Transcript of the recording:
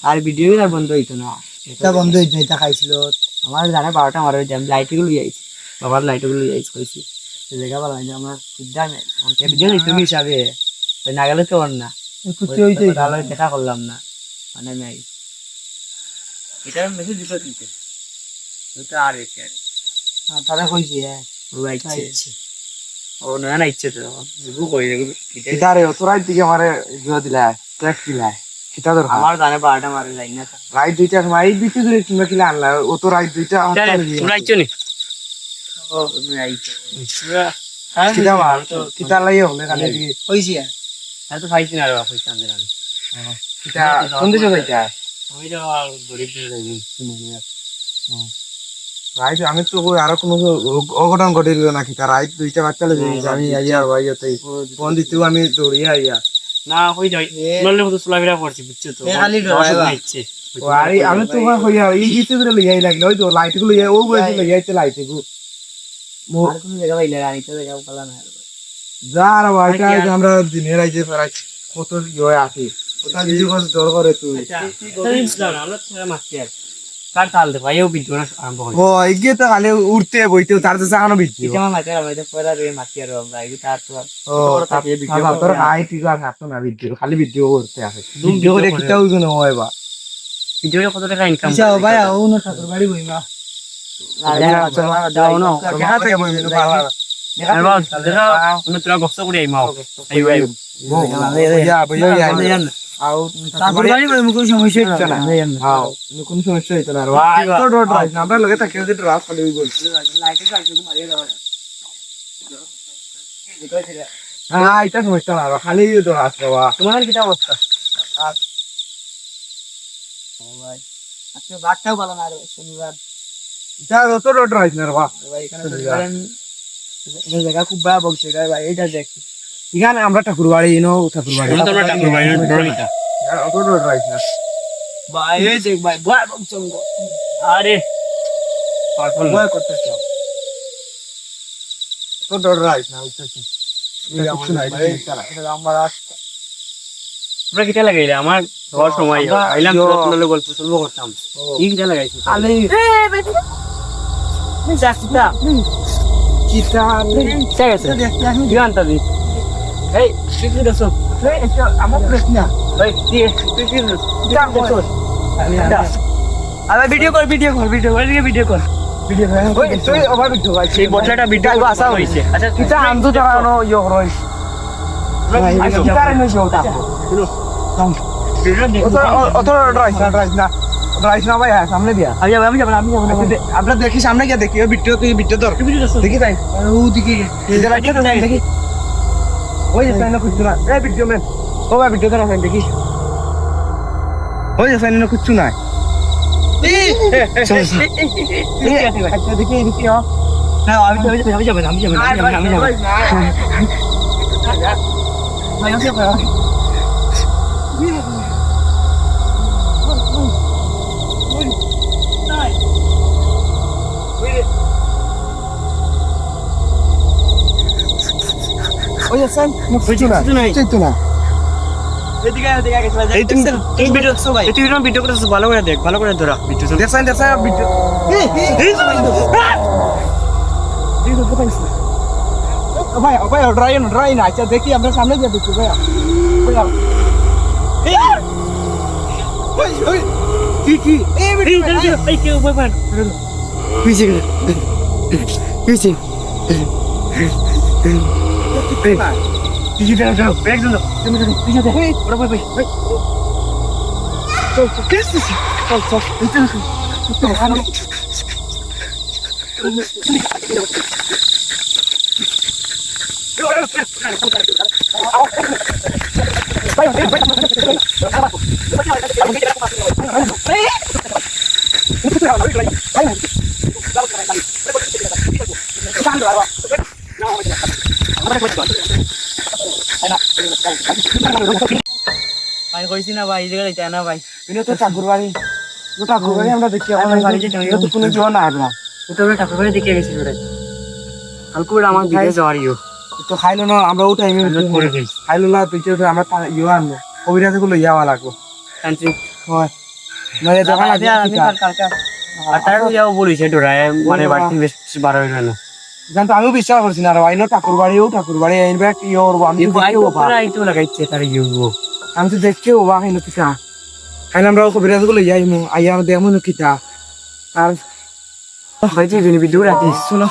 আর video আর বন্ধ হইতো না, এটা বন্ধ হইতো, এটা খাইছিল আমার জানে 12টা মারা হইছে। আমি লাইট গুলো যাইছি, বাবার লাইট গুলো যাইছি কইছি জায়গা ভালো লাগে আমার সুবিধা নেই ভিডিও তুমি হিসাবে না গেলে তো ওর না ভালো দেখা করলাম না মানে নাই এটা মেসেজ দিতে দিতে ওটা আর এসে তারা কইছি হ্যাঁ ও ইচ্ছে ও না না ইচ্ছে তো বুঝু কই এটা রে তোরাই দিকে আমারে জুয়া দিলা ট্যাক্স দিলা সেটা তো আমার জানে 12টা মারে যাই না রাইট দুইটা সময় এই বিচে ধরে তুমি কিলা আনলা ও তো রাইট দুইটা তোমরা আইছো নি ও তুমি আইছো হ্যাঁ সেটা মার তো কিতালাই হলে কালে দিকে কইছি হ্যাঁ তো খাইছি না রে কইছি আমি জানি হ্যাঁ কিতা কোন দিকে যাইতা আমি তো গরিব দিকে যাই মানে রাইট আমি তো আরো কোনো অঘটন ঘটিল নাকি তার রাইট দুইটা বাচ্চা লেগে আমি আইয়া ভাই তাই ফোন দিতেও আমি দৌড়িয়ে আইয়া না হই যাই নলে মতো চলাফেরা করছি বুঝছো তো খালি ডরাইবা ইচ্ছে আরে আমি তো হইয়া এই গিতে করে লইয়াই লাগলো ওই তো লাইট গুলো ও বসে লইয়াইতে লাইট গো আর কোন জায়গা বাইলে রানি তো জায়গা পালা না যা আর ভাইটা আমরা দিনের আইছে প্রায় কত ইয়ে আছে ওটা নিজে কত ডর করে তুই আচ্ছা আমরা ছেড়ে মারছি আর কার তাল দে ভাইও ভিডিও আরম্ভ হয় ও এগিয়ে তো খালি উঠতে বইতে তার তো জানো ভিডিও এটা আমার মাথায় আমাদের পড়া রে মারছি আর আমরা এই তার তো ও তাপে ভিডিও তোর আই ঠিক আর হাসতো না ভিডিও খালি ভিডিও করতে আছে ভিডিও করে কিটা হইব না হয় বা ভিডিও কত টাকা ইনকাম আচ্ছা ভাই ও না ঠাকুর বাড়ি বইমা দাও না দেখা থেকে বইমা দেখা দেখা আমি তোরা গস্ত করে আইমাও আইও আইও ইয়া বইয়া ইয়া আও ঠাকুর বাড়ি বইমা কোনো সমস্যা হচ্ছে না হ্যাঁ কোনো সমস্যা হইতো না ভাই তো ডট রাইস আমরা লগে থাকে যে ড্রাফ খালি হই বলছি লাইটে কাটতে মারিয়ে দাও হ্যাঁ এটা সমস্যা না খালি তো হাত বাবা তোমার কি অবস্থা ও ভাই আজকে বাটটাও ভালো না রে শনিবার যা তো ডট রাইস না বাবা ভাই এখানে এই জায়গা খুব ভালো বলছে ভাই এইটা দেখ এখানে আমরা ঠাকুর বাড়ি নো ঠাকুর বাড়ি আমরা ঠাকুর বাড়ি ডরিটা অত ডট রাইস না ভাই এই দেখ ভাই ভয় বকছম আরে পাগল ভয় করতেছ তো ডট রাইস না উঠতেছ আমরা কিটা লাগাইলে আমার ঘর সময় আইলাম তোর গল্প শুনবো করতাম কি কিটা লাগাইছি আলে যাচ্ছিটা কিটা ঠিক আছে গানটা দি এই তুই দেখছ এই আমার প্রশ্ন ভাই তুই দেখছ আরে ভিডিও কর ভিডিও কর ওই তুই ওভার ভিডিও ভাই সেই বটলাটা ভিডিও আসা হইছে আচ্ছা কিটা আনতো জানো ইয়ো রইস সামনে দিয়া আমরা দেখি সামনে গিয়ে দেখি ভিডিও তুই ভিডিও ধর দেখি তাই দেখি ওই যে খুঁজছো না ভিডিও ম্যান ও ভাই ভিডিও ধর দেখি ওই যে খুঁজছো না দেখি দেখি আমি যাবেন ভাই ওকে ভাই ওই স্যার বুঝছো না এদিকে এই তুমি ভিডিও করছো ভাই তুই ভিডিও করছো ভালো করে দেখ ভালো করে ধরা ভিডিও দেখছেন ভিডিও ভাই ড্রাই না আচ্ছা দেখি আমরা সামনে গিয়ে দেখি ভাইয়া কি এই ভিডিও এই কি ভাই পিছে পিছে পিছে যাও ব্রেক দাও তুমি পিছে দে ওরে ভাই ভাই তো কেসে চল ভাই কইছি না ভাই এই জায়গায় যাই না ভাই ইনো তো ঠাকুর বাড়ি আমরা দেখি আমার বাড়ি তো কোনো জীবন না না তো ঠাকুর বাড়ি দেখে গেছি রে কালকে আমার বিদেশ যাওয়ার ইউ তো খাইলো না আমরা ও টাইমে খাইলো না পিছে উঠে আমরা ইউ আনবো কবিরাজ গুলো ইয়াওয়া লাগবো তান্ত্রিক হয় নয় দেখা আমি কালকে আর তার যাও বলিছে ডরায় মানে বাড়তি বেশ বার হইল না জানতো আমিও বিশ্বাস করছি না আইনো ঠাকুর বাড়ি আইনবে কি করবো আমি তো লাগাইছে তার ইউ আমি তো দেখছি ও বা খাইনো কিতা খাইলে আমরা কবিরাজ গুলো ইয়াইমু আইয়া দেখমু কিতা আর হয়েছে ভিডিও রাখি শুনো